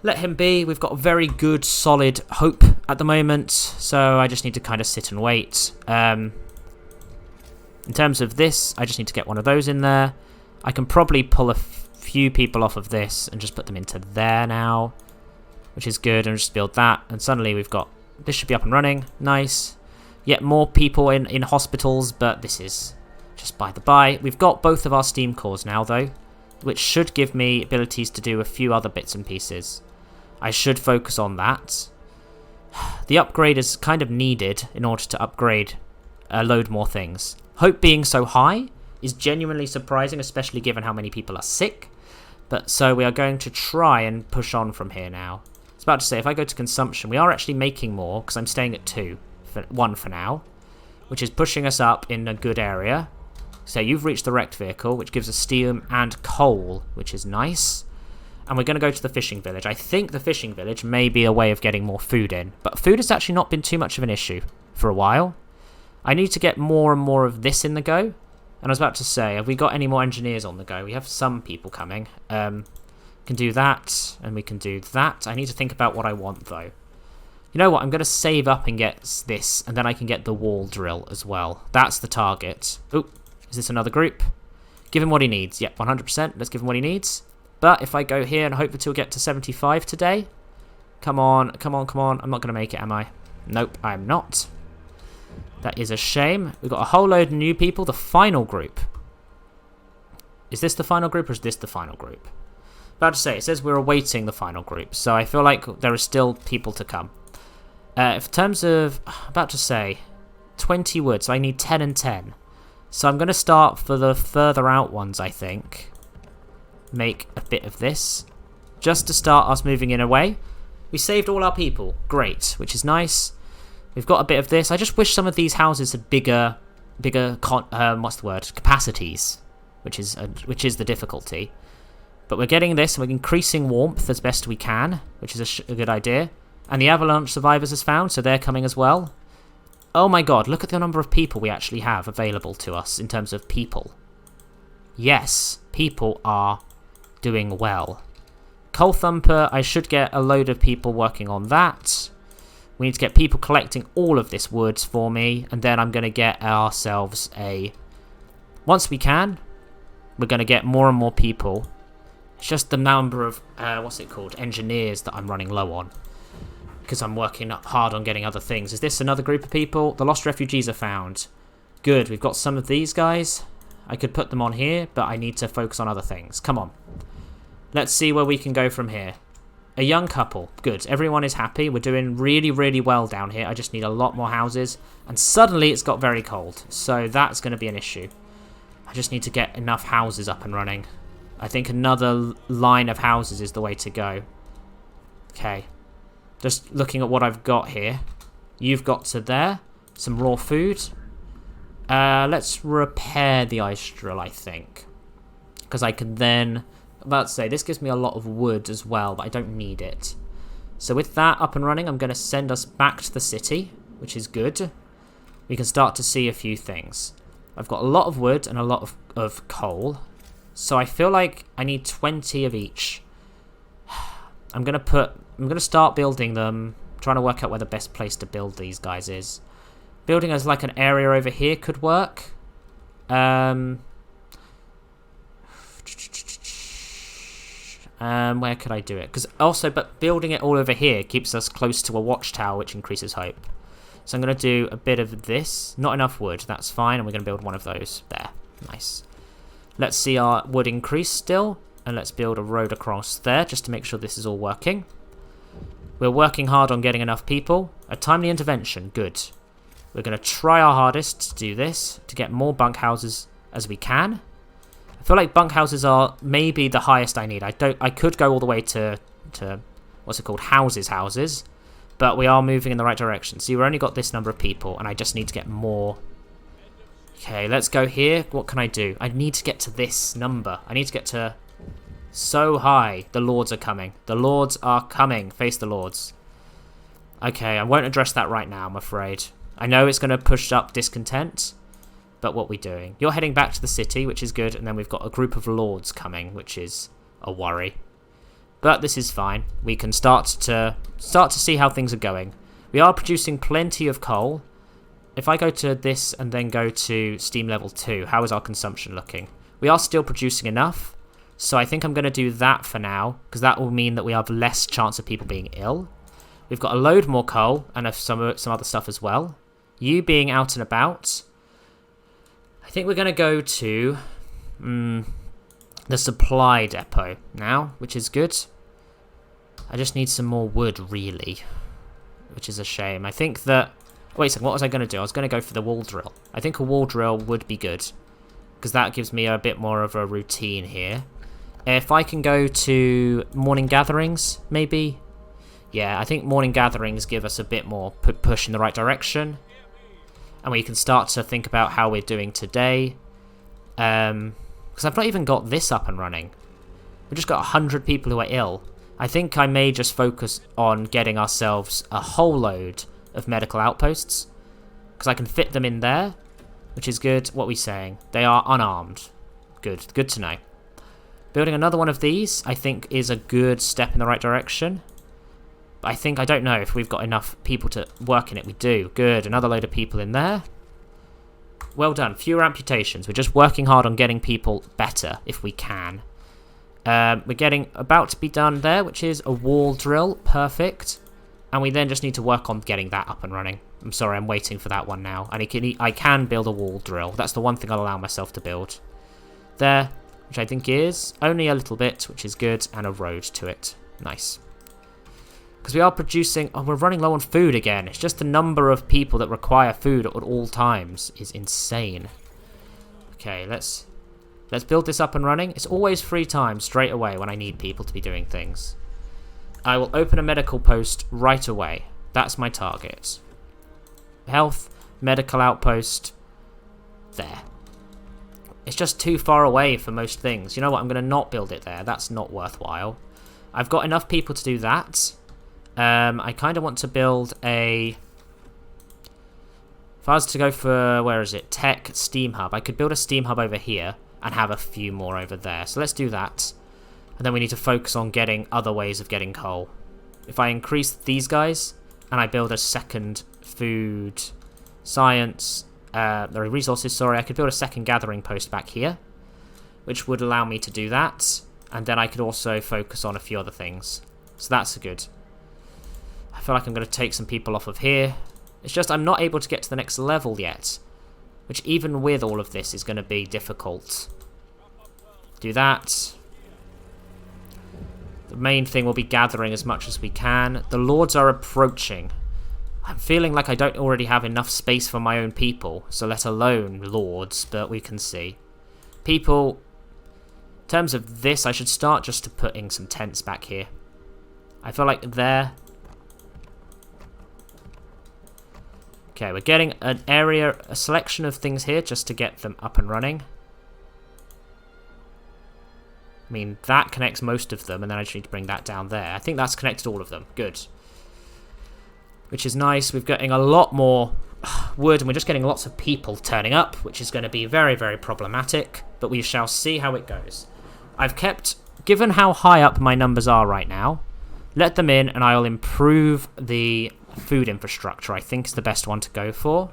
Let him be. We've got a very good, solid hope at the moment. So I just need to kind of sit and wait. In terms of this, I just need to get one of those in there. I can probably pull a few people off of this and just put them into there now, which is good, and just build that, and suddenly we've got, this should be up and running. Nice. Yet more people in hospitals, but this is just by the by. We've got both of our steam cores now though, which should give me abilities to do a few other bits and pieces. I should focus on that. The upgrade is kind of needed in order to upgrade a load more things. Hope being so high is genuinely surprising, especially given how many people are sick. But so we are going to try and push on from here now. I was about to say, if I go to consumption, we are actually making more because I'm staying at 1 for now, which is pushing us up in a good area. So you've reached the wrecked vehicle, which gives us steam and coal, which is nice. And we're going to go to the fishing village. I think the fishing village may be a way of getting more food in, but food has actually not been too much of an issue for a while. I need to get more and more of this in the go. And I was about to say, have we got any more engineers on the go? We have some people coming. Can do that, and we can do that. I need to think about what I want, though. You know what? I'm going to save up and get this, and then I can get the wall drill as well. That's the target. Oh, is this another group? Give him what he needs. Yep, 100%. Let's give him what he needs. But if I go here and hope that he'll get to 75 today. Come on, come on, come on. I'm not going to make it, am I? Nope, I'm not. That is a shame. We've got a whole load of new people. The final group. Is this the final group or is this the final group? About to say, it says we're awaiting the final group. So I feel like there are still people to come. In terms of, about to say, 20 wood. So I need 10 and 10. So I'm going to start for the further out ones, I think. Make a bit of this. Just to start us moving in a way. We saved all our people. Great, which is nice. We've got a bit of this. I just wish some of these houses had bigger, what's the word? Capacities, which is the difficulty. But we're getting this, and we're increasing warmth as best we can, which is a good idea. And the avalanche survivors is found, so they're coming as well. Oh my god, look at the number of people we actually have available to us in terms of people. Yes, people are doing well. Coal Thumper, I should get a load of people working on that. We need to get people collecting all of this wood for me, and then I'm going to get ourselves a... Once we can, we're going to get more and more people. It's just the number of, engineers that I'm running low on. Because I'm working hard on getting other things. Is this another group of people? The lost refugees are found. Good, we've got some of these guys. I could put them on here, but I need to focus on other things. Come on. Let's see where we can go from here. A young couple. Good. Everyone is happy. We're doing really, really well down here. I just need a lot more houses. And suddenly it's got very cold. So that's going to be an issue. I just need to get enough houses up and running. I think another line of houses is the way to go. Okay. Just looking at what I've got here. You've got to there. Some raw food. Let's repair the ice drill, I think. Because I can then... about to say, this gives me a lot of wood as well, but I don't need it. So with that up and running, I'm going to send us back to the city, which is good. We can start to see a few things. I've got a lot of wood and a lot of coal. So I feel like I need 20 of each. I'm going to start building them, trying to work out where the best place to build these guys is. Building as like an area over here could work. Where could I do it? But building it all over here keeps us close to a watchtower, which increases hope. So I'm going to do a bit of this. Not enough wood, that's fine. And we're going to build one of those. There. Nice. Let's see our wood increase still. And let's build a road across there, just to make sure this is all working. We're working hard on getting enough people. A timely intervention. Good. We're going to try our hardest to do this, to get more bunkhouses as we can. I feel like bunkhouses are maybe the highest I need. I could go all the way to what's it called? Houses. But we are moving in the right direction. See, we've only got this number of people, and I just need to get more. Okay, let's go here. What can I do? I need to get to this number. I need to get to so high. The lords are coming. The lords are coming. Face the lords. Okay, I won't address that right now, I'm afraid. I know it's going to push up discontent, but what are we doing? You're heading back to the city, which is good, and then we've got a group of lords coming, which is a worry. But this is fine. We can start to see how things are going. We are producing plenty of coal. If I go to this and then go to steam level 2, how is our consumption looking? We are still producing enough, so I think I'm going to do that for now, because that will mean that we have less chance of people being ill. We've got a load more coal and some other stuff as well. You being out and about. I think we're going to go to the supply depot now, which is good. I just need some more wood, really, which is a shame. I think that... Wait a second, what was I going to do? I was going to go for the wall drill. I think a wall drill would be good, because that gives me a bit more of a routine here. If I can go to morning gatherings, maybe... Yeah, I think morning gatherings give us a bit more push in the right direction. And we can start to think about how we're doing today. Because I've not even got this up and running. We've just got 100 people who are ill. I think I may just focus on getting ourselves a whole load of medical outposts. Because I can fit them in there, which is good. What are we saying? They are unarmed. Good. Good to know. Building another one of these, I think, is a good step in the right direction. I don't know if we've got enough people to work in it. We do. Good. Another load of people in there. Well done. Fewer amputations. We're just working hard on getting people better if we can. We're getting about to be done there, which is a wall drill. Perfect. And we then just need to work on getting that up and running. I'm sorry, I'm waiting for that one now. And I can build a wall drill. That's the one thing I'll allow myself to build. There, which I think is only a little bit, which is good. And a road to it. Nice. Because we are producing... Oh, we're running low on food again. It's just the number of people that require food at all times is insane. Okay, let's build this up and running. It's always free time straight away when I need people to be doing things. I will open a medical post right away. That's my target. Health, medical outpost. There. It's just too far away for most things. You know what? I'm going to not build it there. That's not worthwhile. I've got enough people to do that. I kind of want to build a... If I was to go for, where is it? Tech Steam Hub. I could build a Steam Hub over here and have a few more over there. So let's do that. And then we need to focus on getting other ways of getting coal. If I increase these guys and I build a second food, science, resources, sorry, I could build a second gathering post back here, which would allow me to do that. And then I could also focus on a few other things. So that's good. I feel like I'm going to take some people off of here. It's just I'm not able to get to the next level yet, which even with all of this is going to be difficult. Do that. The main thing will be gathering as much as we can. The lords are approaching. I'm feeling like I don't already have enough space for my own people, so let alone lords, but we can see. People, in terms of this, I should start just to putting some tents back here. I feel like there. Okay, we're getting an area, a selection of things here just to get them up and running. I mean, that connects most of them, and then I just need to bring that down there. I think that's connected all of them. Good. Which is nice. We're getting a lot more wood, and we're just getting lots of people turning up, which is going to be very, very problematic, but we shall see how it goes. I've kept, given how high up my numbers are right now, let them in, and I'll improve the food infrastructure. I think is the best one to go for.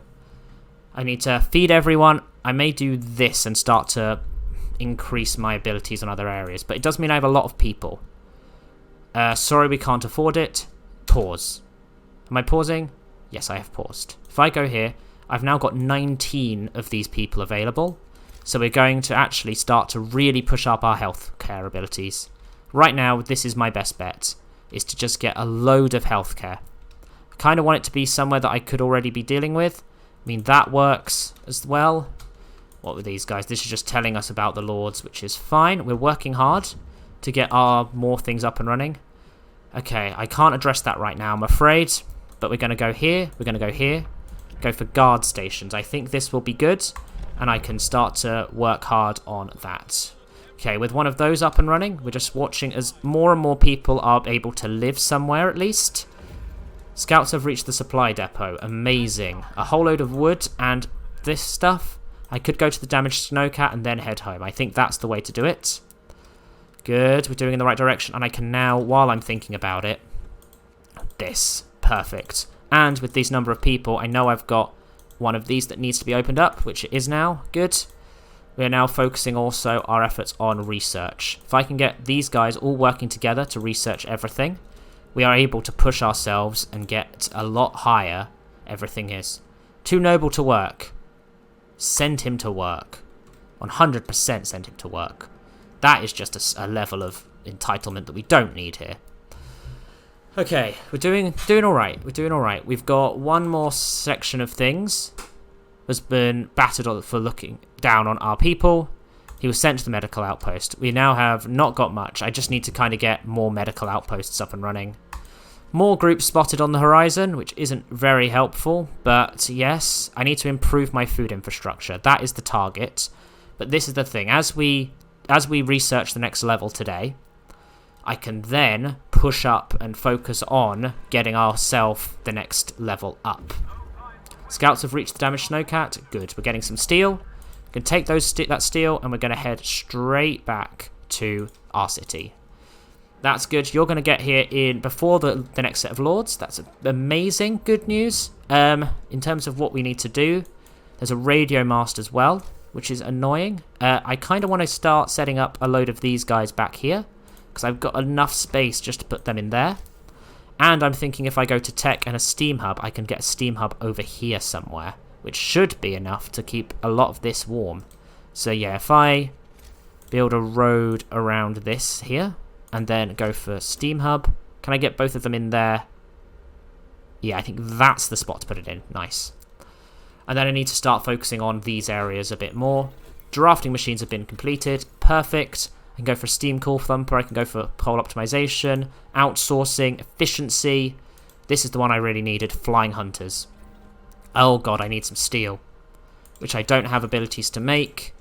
I need to feed everyone. I may do this and start to increase my abilities on other areas, but it does mean I have a lot of people. Sorry, we can't afford it. Pause. Am I pausing? Yes, I have paused. If I go here, I've now got 19 of these people available, so we're going to actually start to really push up our healthcare abilities. Right now, this is my best bet, is to just get a load of healthcare. I kind of want it to be somewhere that I could already be dealing with. I mean, that works as well. What were these guys? This is just telling us about the lords, which is fine. We're working hard to get our more things up and running. Okay, I can't address that right now, I'm afraid. But we're going to go here. We're going to go here. Go for guard stations. I think this will be good. And I can start to work hard on that. Okay, with one of those up and running, we're just watching as more and more people are able to live somewhere at least. Scouts have reached the supply depot. Amazing. A whole load of wood and this stuff. I could go to the damaged snowcat and then head home. I think that's the way to do it. Good. We're doing in the right direction. And I can now, while I'm thinking about it, this. Perfect. And with these number of people, I know I've got one of these that needs to be opened up, which it is now. Good. We are now focusing also our efforts on research. If I can get these guys all working together to research everything, we are able to push ourselves and get a lot higher. Everything is. Too noble to work. Send him to work. 100% send him to work. That is just a level of entitlement that we don't need here. Okay, we're doing all right. We're doing all right. We've got one more section of things. Has been battered for looking down on our people. He was sent to the medical outpost. We now have not got much. I just need to kind of get more medical outposts up and running. More groups spotted on the horizon, which isn't very helpful. But yes, I need to improve my food infrastructure. That is the target. But this is the thing. As we research the next level today, I can then push up and focus on getting ourselves the next level up. Scouts have reached the damaged snowcat. Good. We're getting some steel. We can take that steel and we're going to head straight back to our city. That's good. You're going to get here in before the next set of lords. That's amazing. Good news. In terms of what we need to do, there's a radio mast as well, which is annoying. I kind of want to start setting up a load of these guys back here, because I've got enough space just to put them in there. And I'm thinking if I go to tech and a steam hub, I can get a steam hub over here somewhere, which should be enough to keep a lot of this warm. So yeah, if I build a road around this here, and then go for steam hub, can I get both of them in there? Yeah, I think that's the spot to put it in. Nice. And then I need to start focusing on these areas a bit more. Drafting machines have been completed. Perfect. I can go for a steam cool thumper. I can go for pole optimization, outsourcing, efficiency. This is the one I really needed. Flying hunters. Oh god, I need some steel, which I don't have abilities to make.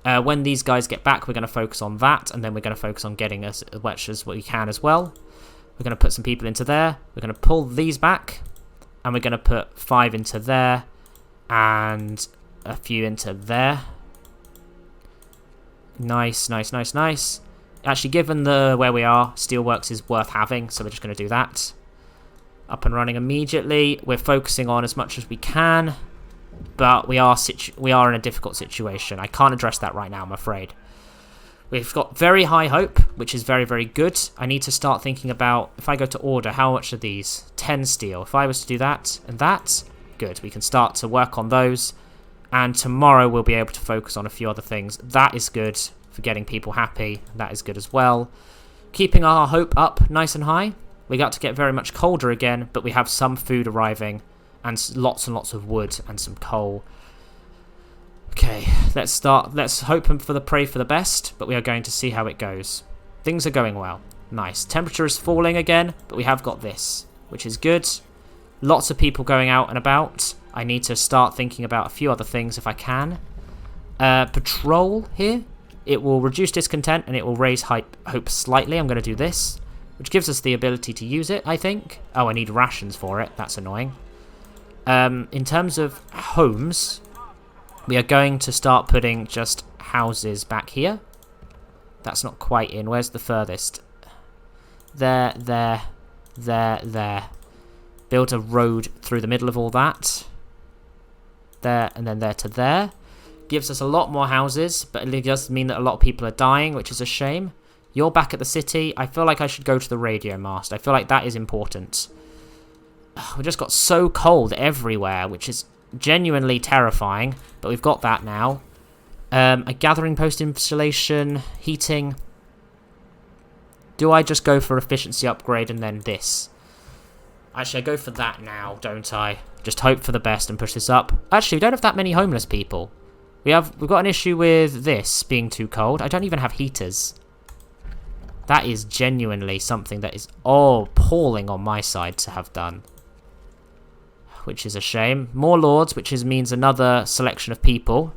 When these guys get back, we're going to focus on that, and then we're going to focus on getting as much as we can as well. We're going to put some people into there. We're going to pull these back, and we're going to put 5 into there, and a few into there. Nice, nice, nice, nice. Actually, given where we are, Steelworks is worth having, so we're just going to do that. Up and running immediately. We're focusing on as much as we can, but we are in a difficult situation. I can't address that right now, I'm afraid. We've got very high hope, which is very, very good. I need to start thinking about, if I go to order, how much are these? 10 steel. If I was to do that and that, good. We can start to work on those. And tomorrow we'll be able to focus on a few other things. That is good for getting people happy. That is good as well. Keeping our hope up nice and high. We got to get very much colder again, but we have some food arriving and lots of wood and some coal. Okay, let's start. Let's hope and pray for the best, but we are going to see how it goes. Things are going well. Nice. Temperature is falling again, but we have got this, which is good. Lots of people going out and about. I need to start thinking about a few other things if I can. Patrol here. It will reduce discontent and it will raise hope slightly. I'm going to do this, which gives us the ability to use it, I think. Oh, I need rations for it. That's annoying. In terms of homes, we are going to start putting just houses back here. That's not quite in. Where's the furthest? There. Build a road through the middle of all that. There, and then there to there. Gives us a lot more houses, but it does mean that a lot of people are dying, which is a shame. You're back at the city. I feel like I should go to the radio mast. I feel like that is important. We just got so cold everywhere, which is genuinely terrifying, but we've got that now. A gathering post installation, heating. Do I just go for efficiency upgrade and then this? Actually, I go for that now, don't I? Just hope for the best and push this up. Actually, we don't have that many homeless people. We've got an issue with this being too cold. I don't even have heaters. That is genuinely something that is appalling on my side to have done. Which is a shame. More lords, which means another selection of people.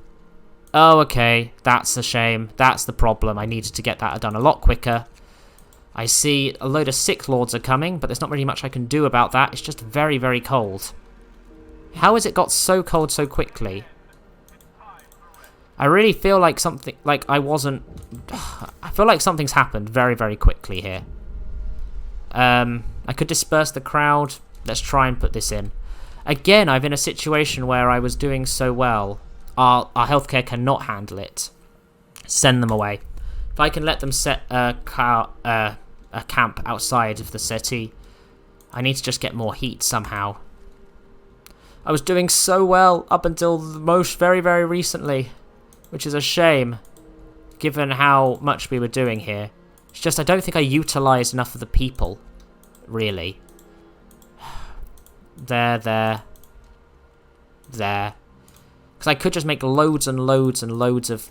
Oh, okay. That's a shame. That's the problem. I needed to get that done a lot quicker. I see a load of sick lords are coming, but there's not really much I can do about that. It's just very, very cold. How has it got so cold so quickly? I really feel like something, I feel like something's happened very, very quickly here. I could disperse the crowd. Let's try and put this in. Again, I'm in a situation where I was doing so well. Our healthcare cannot handle it. Send them away. If I can let them set a camp outside of the city, I need to just get more heat somehow. I was doing so well up until very, very recently, which is a shame, given how much we were doing here. It's just I don't think I utilised enough of the people, really. There. Because I could just make loads and loads and loads of...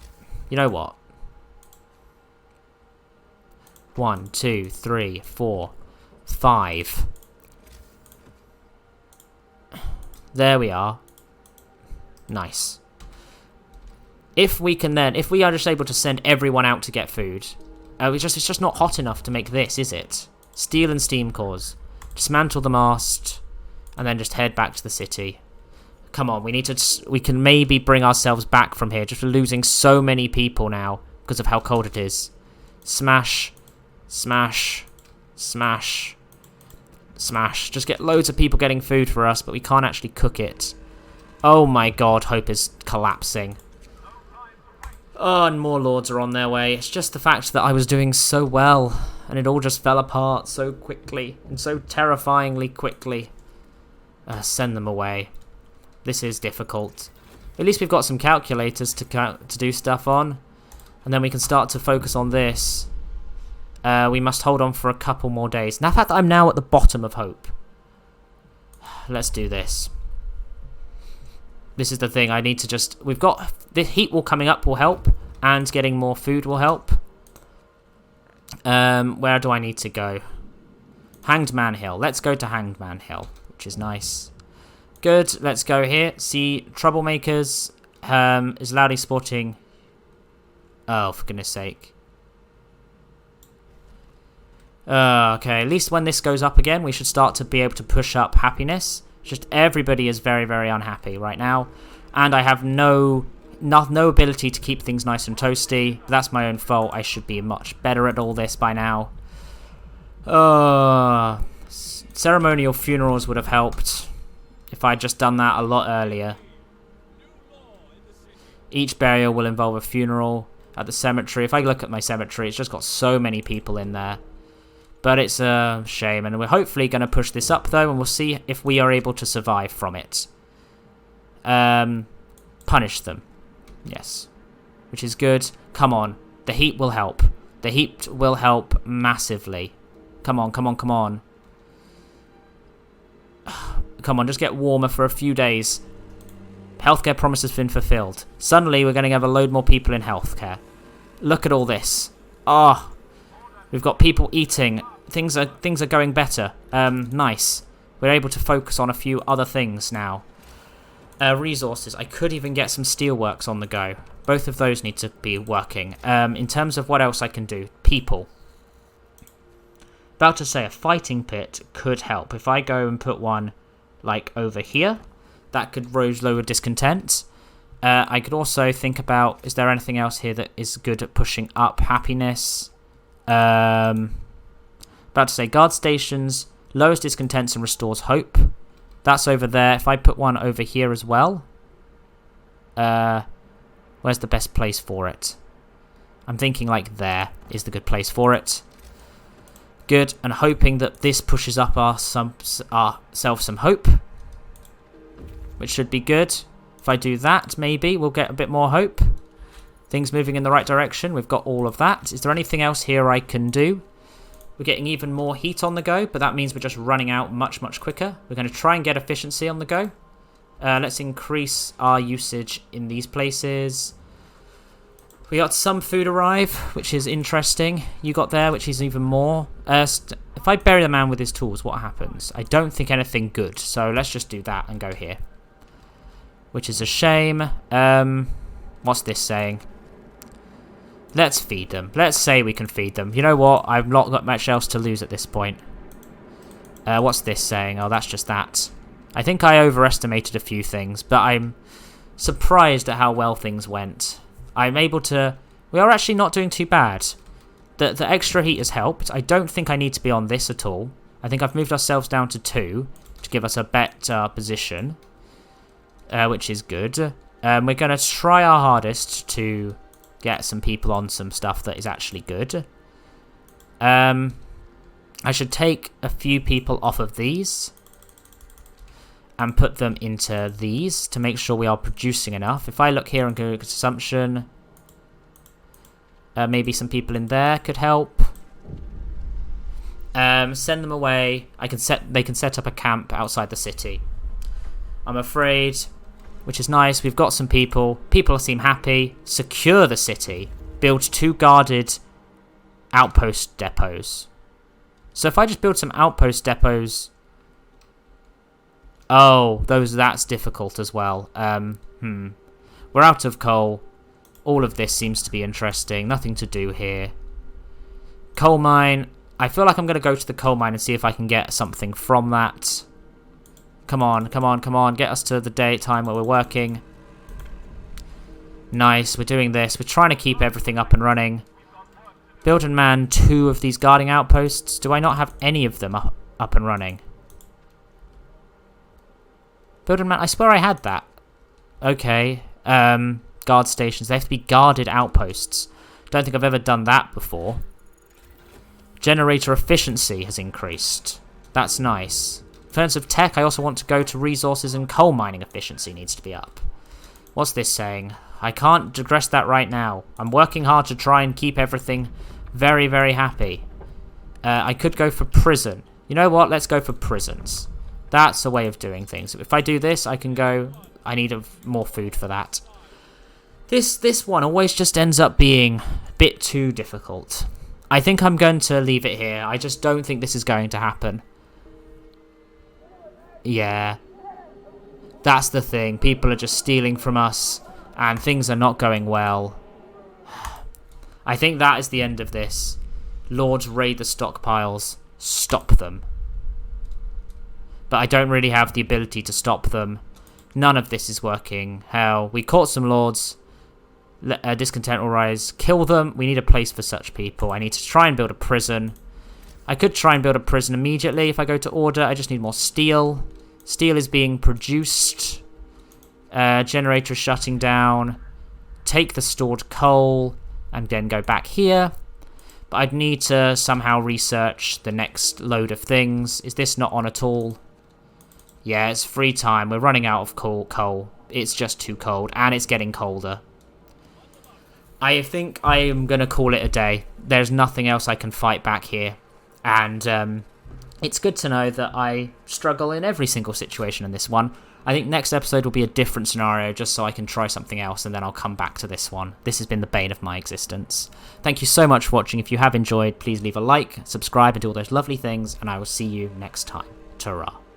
You know what? 1, 2, 3, 4, 5. There we are. Nice. If we are just able to send everyone out to get food, it's just not hot enough to make this, is it? Steel and steam cores. Dismantle the mast, and then just head back to the city. Come on, we can maybe bring ourselves back from here. Just losing so many people now because of how cold it is. Smash, smash, smash, smash. Just get loads of people getting food for us, but we can't actually cook it. Oh my god, hope is collapsing. Oh, and more lords are on their way. It's just the fact that I was doing so well, and it all just fell apart so quickly, and so terrifyingly quickly. Send them away. This is difficult. At least we've got some calculators to do stuff on, and then we can start to focus on this. We must hold on for a couple more days. Now, the fact that I'm now at the bottom of hope. Let's do this. This is the thing, I need to just... We've got... The heat coming up will help, and getting more food will help. Where do I need to go? Hanged Man Hill. Let's go to Hanged Man Hill, which is nice. Good, let's go here. See, Troublemakers is loudly sporting... Oh, for goodness sake. Okay, at least when this goes up again, we should start to be able to push up happiness. Just everybody is very, very unhappy right now. And I have no ability to keep things nice and toasty. That's my own fault. I should be much better at all this by now. Ceremonial funerals would have helped if I'd just done that a lot earlier. Each burial will involve a funeral at the cemetery. If I look at my cemetery, it's just got so many people in there. But it's a shame, and we're hopefully going to push this up, though, and we'll see if we are able to survive from it. Punish them. Yes. Which is good. Come on. The heat will help. The heat will help massively. Come on, come on, come on. Come on, just get warmer for a few days. Healthcare promise has been fulfilled. Suddenly, we're going to have a load more people in healthcare. Look at all this. Oh, we've got people eating. Things are going better. Nice. We're able to focus on a few other things now. Resources. I could even get some steelworks on the go. Both of those need to be working. In terms of what else I can do. People. About to say a fighting pit could help. If I go and put one like over here, that could lower discontent. I could also think about, is there anything else here that is good at pushing up happiness? About to say guard stations, lowers discontents and restores hope. That's over there. If I put one over here as well, where's the best place for it? I'm thinking like there is the good place for it. Good, and hoping that this pushes up ourselves some hope, which should be good. If I do that, maybe we'll get a bit more hope. Things moving in the right direction. We've got all of that. Is there anything else here I can do? We're getting even more heat on the go, but that means we're just running out much, much quicker. We're going to try and get efficiency on the go. Let's increase our usage in these places. We got some food arrive, which is interesting. You got there, which is even more. If I bury the man with his tools, what happens? I don't think anything good, so let's just do that and go here. Which is a shame. What's this saying? Let's feed them. Let's say we can feed them. You know what? I've not got much else to lose at this point. What's this saying? Oh, that's just that. I think I overestimated a few things, but I'm surprised at how well things went. I'm able to... We are actually not doing too bad. The extra heat has helped. I don't think I need to be on this at all. I think I've moved ourselves down to 2 to give us a better position, which is good. We're going to try our hardest to get some people on some stuff that is actually good. I should take a few people off of these and put them into these to make sure we are producing enough. If I look here and go to consumption, maybe some people in there could help. Send them away. They can set up a camp outside the city. I'm afraid, which is nice. We've got some people. People seem happy. Secure the city. Build 2 guarded outpost depots. So if I just build some outpost depots... Oh, that's difficult as well. We're out of coal. All of this seems to be interesting. Nothing to do here. Coal mine. I feel like I'm going to go to the coal mine and see if I can get something from that. Come on, come on, come on. Get us to the daytime where we're working. Nice, we're doing this. We're trying to keep everything up and running. Build and man 2 of these guarding outposts. Do I not have any of them up and running? Build and man... I swear I had that. Okay. Guard stations. They have to be guarded outposts. Don't think I've ever done that before. Generator efficiency has increased. That's nice. In terms of tech, I also want to go to resources, and coal mining efficiency needs to be up. What's this saying? I can't digress that right now. I'm working hard to try and keep everything very, very happy. I could go for prison. You know what? Let's go for prisons. That's a way of doing things. If I do this, I can go... I need more food for that. This one always just ends up being a bit too difficult. I think I'm going to leave it here. I just don't think this is going to happen. Yeah. That's the thing. People are just stealing from us, and things are not going well. I think that is the end of this. Lords raid the stockpiles. Stop them. But I don't really have the ability to stop them. None of this is working. Hell, we caught some lords. Discontent will rise. Kill them. We need a place for such people. I need to try and build a prison. I could try and build a prison immediately if I go to order. I just need more steel. Steel is being produced. Generator is shutting down. Take the stored coal and then go back here. But I'd need to somehow research the next load of things. Is this not on at all? Yeah, it's free time. We're running out of coal. It's just too cold, and it's getting colder. I think I am going to call it a day. there's nothing else I can fight back here. And it's good to know that I struggle in every single situation in this one. I think next episode will be a different scenario just so I can try something else, and then I'll come back to this one. This has been the bane of my existence. Thank you so much for watching. If you have enjoyed, please leave a like, subscribe, and do all those lovely things, and I will see you next time. Ta-ra.